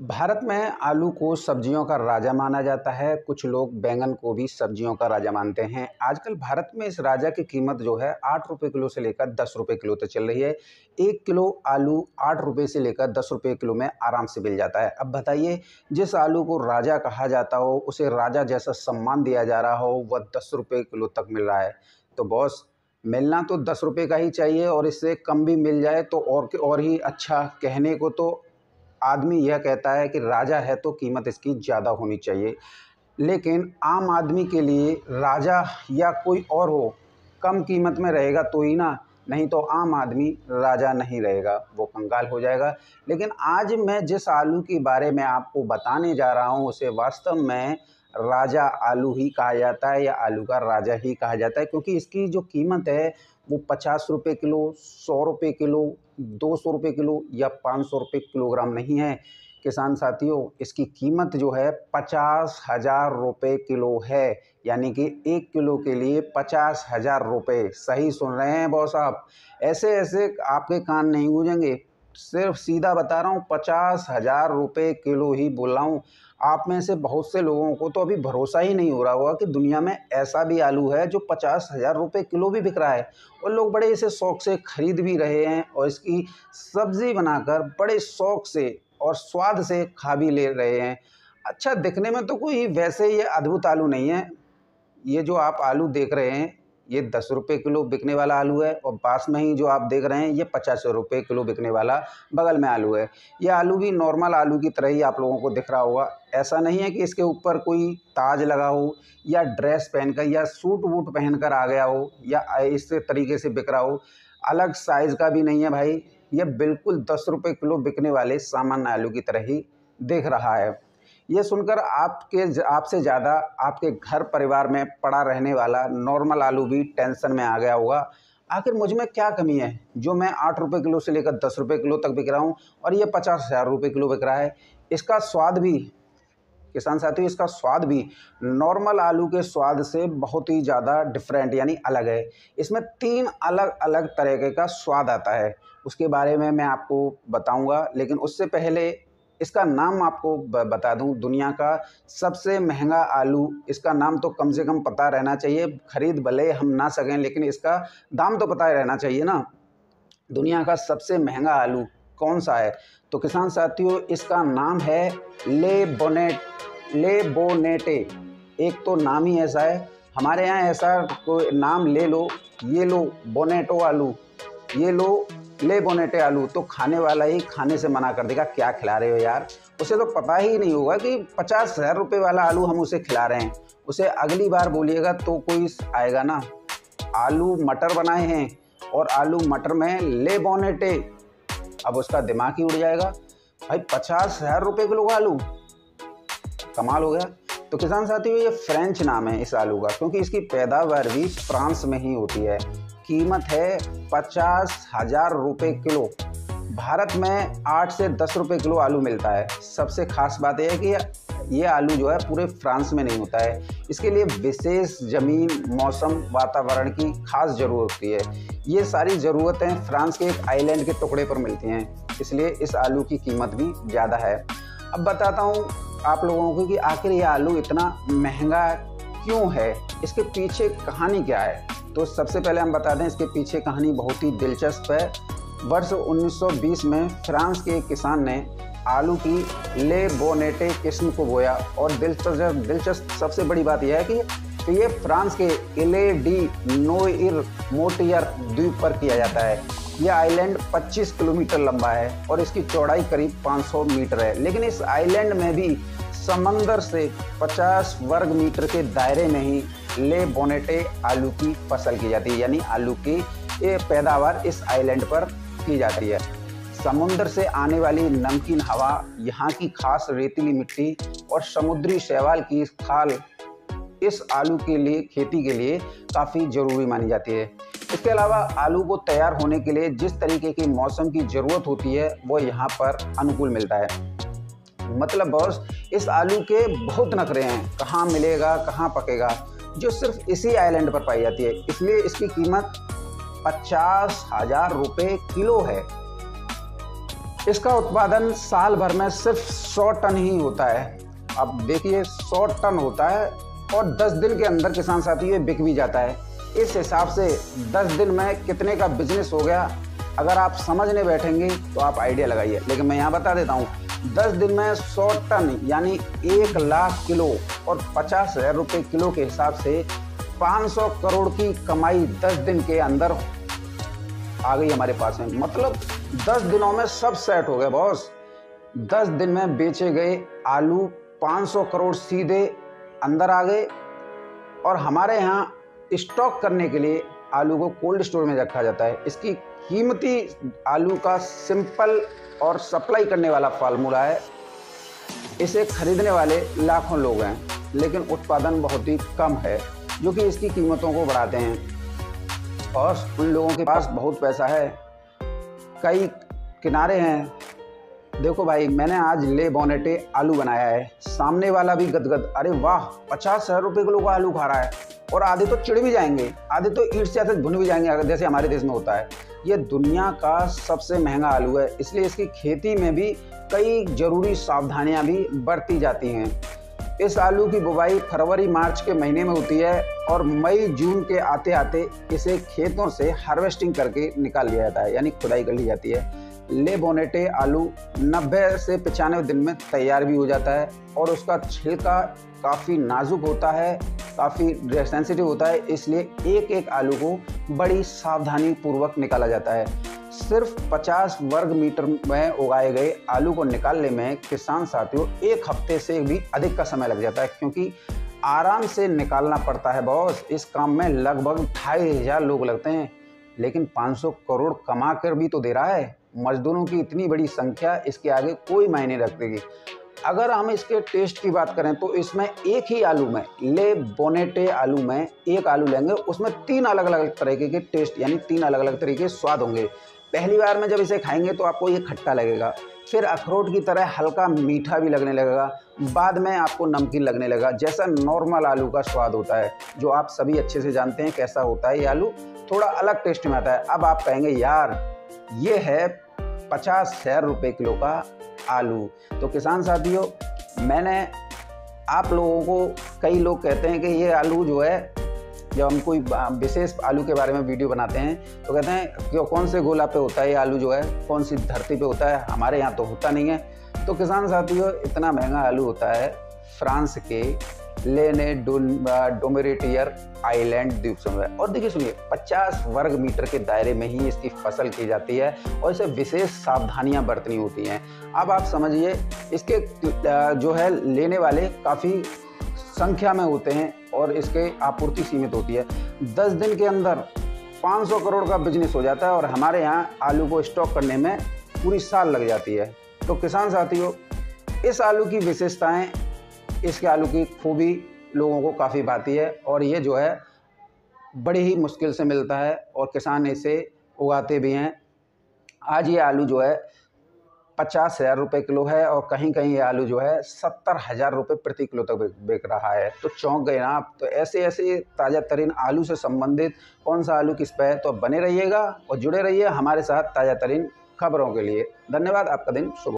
भारत में आलू को सब्जियों का राजा माना जाता है। कुछ लोग बैंगन को भी सब्जियों का राजा मानते हैं। आजकल भारत में इस राजा की कीमत जो है 8 रुपये किलो से लेकर 10 रुपये किलो तक चल रही है। 1 किलो आलू 8 रुपये से लेकर 10 रुपये किलो में आराम से मिल जाता है। अब बताइए, जिस आलू को राजा कहा जाता हो, उसे राजा जैसा सम्मान दिया जा रहा हो, वह 10 रुपये किलो तक मिल रहा है। तो बॉस, मिलना तो 10 रुपये का ही चाहिए और इससे कम भी मिल जाए तो और ही अच्छा। कहने को तो आदमी यह कहता है कि राजा है तो कीमत इसकी ज़्यादा होनी चाहिए, लेकिन आम आदमी के लिए राजा या कोई और हो, कम कीमत में रहेगा तो ही ना, नहीं तो आम आदमी राजा नहीं रहेगा, वो कंगाल हो जाएगा। लेकिन आज मैं जिस आलू के बारे में आपको बताने जा रहा हूँ, उसे वास्तव में राजा आलू ही कहा जाता है या आलू का राजा ही कहा जाता है, क्योंकि इसकी जो कीमत है वो 50 रुपये किलो, 100 रुपये किलो, 200 रुपये किलो या 500 रुपये किलोग्राम नहीं है। किसान साथियों, इसकी कीमत जो है 50,000 रुपये किलो है, यानी कि 1 किलो के लिए 50,000 रुपये। सही सुन रहे हैं बॉस आप, ऐसे ऐसे आपके कान नहीं गूंजेंगे, सिर्फ सीधा बता रहा हूँ, 50,000 रुपये किलो ही बोल रहा हूँ। आप में से बहुत से लोगों को तो अभी भरोसा ही नहीं हो रहा होगा कि दुनिया में ऐसा भी आलू है जो 50,000 रुपये किलो भी बिक रहा है, और लोग बड़े इसे शौक़ से खरीद भी रहे हैं और इसकी सब्ज़ी बनाकर बड़े शौक़ से और स्वाद से खा भी ले रहे हैं। अच्छा, दिखने में तो कोई वैसे ये अद्भुत आलू नहीं है। ये जो आप आलू देख रहे हैं, ये 10 रुपये किलो बिकने वाला आलू है, और पास में ही जो आप देख रहे हैं ये 50 रुपये किलो बिकने वाला बगल में आलू है। ये आलू भी नॉर्मल आलू की तरह ही आप लोगों को दिख रहा होगा। ऐसा नहीं है कि इसके ऊपर कोई ताज लगा हो या ड्रेस पहनकर या सूट वूट पहनकर आ गया हो या इस तरीके से बिक रहा हो। अलग साइज़ का भी नहीं है भाई, ये बिल्कुल 10 रुपये किलो बिकने वाले सामान्य आलू की तरह ही दिख रहा है। ये सुनकर आपसे ज़्यादा आपके घर परिवार में पड़ा रहने वाला नॉर्मल आलू भी टेंशन में आ गया होगा। आखिर मुझ में क्या कमी है जो मैं 8 रुपये किलो से लेकर 10 रुपये किलो तक बिक रहा हूँ और ये 50,000 रुपये किलो बिक रहा है। इसका स्वाद भी, किसान साथियों, इसका स्वाद भी नॉर्मल आलू के स्वाद से बहुत ही ज़्यादा डिफरेंट यानी अलग है। इसमें 3 अलग अलग तरीके का स्वाद आता है, उसके बारे में मैं आपको बताऊँगा। लेकिन उससे पहले इसका नाम आपको बता दूं, दुनिया का सबसे महंगा आलू, इसका नाम तो कम से कम पता रहना चाहिए। खरीद भले हम ना सकें, लेकिन इसका दाम तो पता रहना चाहिए ना। दुनिया का सबसे महंगा आलू कौन सा है? तो किसान साथियों, इसका नाम है ले बोनेटे। एक तो नाम ही ऐसा है, हमारे यहाँ ऐसा कोई नाम ले लो, ये लो बोनेटो आलू, ये लो ले बोनेटे आलू, तो खाने वाला ही खाने से मना कर देगा, क्या खिला रहे हो यार। उसे तो पता ही नहीं होगा कि 50,000 रुपये वाला आलू हम उसे खिला रहे हैं। उसे अगली बार बोलिएगा तो कोई आएगा ना। आलू मटर बनाए हैं और आलू मटर में ले बोनेटे, अब उसका दिमाग ही उड़ जाएगा। भाई 50,000 रुपये किलो का आलू, कमाल हो गया। तो किसान साथियों, ये फ्रेंच नाम है इस आलू का, क्योंकि इसकी पैदावार भी फ्रांस में ही होती है। कीमत है 50,000 रुपये किलो। भारत में 8 से 10 रुपये किलो आलू मिलता है। सबसे खास बात यह है कि ये आलू जो है पूरे फ्रांस में नहीं होता है। इसके लिए विशेष ज़मीन, मौसम, वातावरण की खास ज़रूरत होती है। ये सारी ज़रूरतें फ्रांस के एक आइलैंड के टुकड़े पर मिलती हैं, इसलिए इस आलू की कीमत भी ज़्यादा है। अब बताता हूँ आप लोगों को कि आखिर ये आलू इतना महंगा क्यों है, इसके पीछे कहानी क्या है। तो सबसे पहले हम बता दें, इसके पीछे कहानी बहुत ही दिलचस्प है। वर्ष 1920 में फ्रांस के एक किसान ने आलू की ले बोनेटे किस्म को बोया, और दिलचस्प सबसे बड़ी बात यह है कि ये फ्रांस के इले डी नोइर मोटियर द्वीप पर किया जाता है। यह आइलैंड 25 किलोमीटर लंबा है और इसकी चौड़ाई करीब 500 मीटर है। लेकिन इस आइलैंड में भी समंदर से 50 वर्ग मीटर के दायरे में ही ले बोनेटे आलू की फसल की जाती है, यानी आलू की पैदावार इस आइलैंड पर की जाती है। समुद्र से आने वाली नमकीन हवा, यहाँ की खास रेतीली मिट्टी और समुद्री शैवाल की खाल इस आलू के लिए, खेती के लिए काफ़ी ज़रूरी मानी जाती है। इसके अलावा आलू को तैयार होने के लिए जिस तरीके की मौसम की ज़रूरत होती है वो यहाँ पर अनुकूल मिलता है। मतलब बॉस, इस आलू के बहुत नखरे हैं, कहाँ मिलेगा, कहाँ पकेगा, जो सिर्फ इसी आइलैंड पर पाई जाती है। इसलिए इसकी कीमत 50,000 रुपये किलो है। इसका उत्पादन साल भर में सिर्फ 100 टन ही होता है। अब देखिए 100 टन होता है और 10 दिन के अंदर किसान साथी ये बिक भी जाता है। इस हिसाब से 10 दिन में कितने का बिजनेस हो गया, अगर आप समझने बैठेंगे तो आप आइडिया लगाइए। लेकिन मैं यहाँ बता देता हूँ, 10 दिन में 100 टन यानी 1 लाख किलो और 50,000 रुपये किलो के हिसाब से 500 करोड़ की कमाई 10 दिन के अंदर आ गई हमारे पास में। मतलब 10 दिनों में सब सेट हो गया बॉस। 10 दिन में बेचे गए आलू 500 करोड़ सीधे अंदर आ गए। और हमारे यहाँ स्टॉक करने के लिए आलू को कोल्ड स्टोर में रखा जाता है। इसकी कीमती आलू का सिंपल और सप्लाई करने वाला फार्मूला है। इसे खरीदने वाले लाखों लोग हैं, लेकिन उत्पादन बहुत ही कम है, जो कि इसकी कीमतों को बढ़ाते हैं। और उन लोगों के पास बहुत पैसा है, कई किनारे हैं। देखो भाई, मैंने आज ले बोनेटे आलू बनाया है, सामने वाला भी गदगद, अरे वाह 50,000 रुपये किलो का आलू खा रहा है। और आधे तो चिड़ भी जाएंगे, आधे तो ईंट से आते भुन भी जाएंगे, अगर जैसे हमारे देश में होता है। ये दुनिया का सबसे महंगा आलू है, इसलिए इसकी खेती में भी कई जरूरी सावधानियां भी बरती जाती हैं। इस आलू की बुवाई फरवरी मार्च के महीने में होती है और मई जून के आते आते इसे खेतों से हार्वेस्टिंग करके निकाल लिया जाता है, यानी खुदाई कर ली जाती है। ले बोनेटे आलू 90 से 95 दिन में तैयार भी हो जाता है और उसका छिलका काफ़ी नाजुक होता है, काफ़ी सेंसिटिव होता है, इसलिए एक एक आलू को बड़ी सावधानी पूर्वक निकाला जाता है। सिर्फ 50 वर्ग मीटर में उगाए गए आलू को निकालने में किसान साथियों 1 हफ्ते से भी अधिक का समय लग जाता है, क्योंकि आराम से निकालना पड़ता है बॉस। इस काम में लगभग 2,500 लोग लगते हैं, लेकिन 500 करोड़ कमा कर भी तो दे रहा है। मजदूरों की इतनी बड़ी संख्या इसके आगे कोई मायने रखेगी। अगर हम इसके टेस्ट की बात करें तो इसमें एक ही आलू में, ले बोनेटे आलू में एक आलू लेंगे, उसमें 3 अलग अलग तरीके के टेस्ट यानी 3 अलग अलग तरीके के स्वाद होंगे। पहली बार में जब इसे खाएंगे तो आपको ये खट्टा लगेगा, फिर अखरोट की तरह हल्का मीठा भी लगने लगेगा, बाद में आपको नमकीन लगने लगेगा, जैसा नॉर्मल आलू का स्वाद होता है, जो आप सभी अच्छे से जानते हैं कैसा होता है। ये आलू थोड़ा अलग टेस्ट में आता है। अब आप कहेंगे यार ये है 50,000 रुपये किलो का आलू। तो किसान साथियों, मैंने आप लोगों को, कई लोग कहते हैं कि ये आलू जो है, जब हम कोई विशेष आलू के बारे में वीडियो बनाते हैं तो कहते हैं कि कौन से गोला पे होता है ये आलू, जो है कौन सी धरती पे होता है, हमारे यहाँ तो होता नहीं है। तो किसान साथियों, इतना महंगा आलू होता है फ्रांस के लेने डोमेरेटियर आइलैंड द्वीप समूह। और देखिए सुनिए, 50 वर्ग मीटर के दायरे में ही इसकी फसल की जाती है और इसे विशेष सावधानियां बरतनी होती हैं। अब आप समझिए, इसके जो है लेने वाले काफ़ी संख्या में होते हैं और इसके आपूर्ति सीमित होती है। 10 दिन के अंदर 500 करोड़ का बिजनेस हो जाता है और हमारे यहाँ आलू को स्टॉक करने में पूरी साल लग जाती है। तो किसान साथियों, इस आलू की विशेषताएं, इसके आलू की खूबी लोगों को काफ़ी भाती है और ये जो है बड़ी ही मुश्किल से मिलता है और किसान इसे उगाते भी हैं। आज ये आलू जो है 50,000 रुपये किलो है और कहीं कहीं ये आलू जो है 70,000 रुपये प्रति किलो तक बिक रहा है। तो चौंक गए ना आप? तो ऐसे ऐसे ताज़ा तरीन आलू से संबंधित कौन सा आलू किस पे है, तो बने रहिएगा और जुड़े रहिए हमारे साथ ताज़ा तरीन खबरों के लिए। धन्यवाद, आपका दिन शुभ।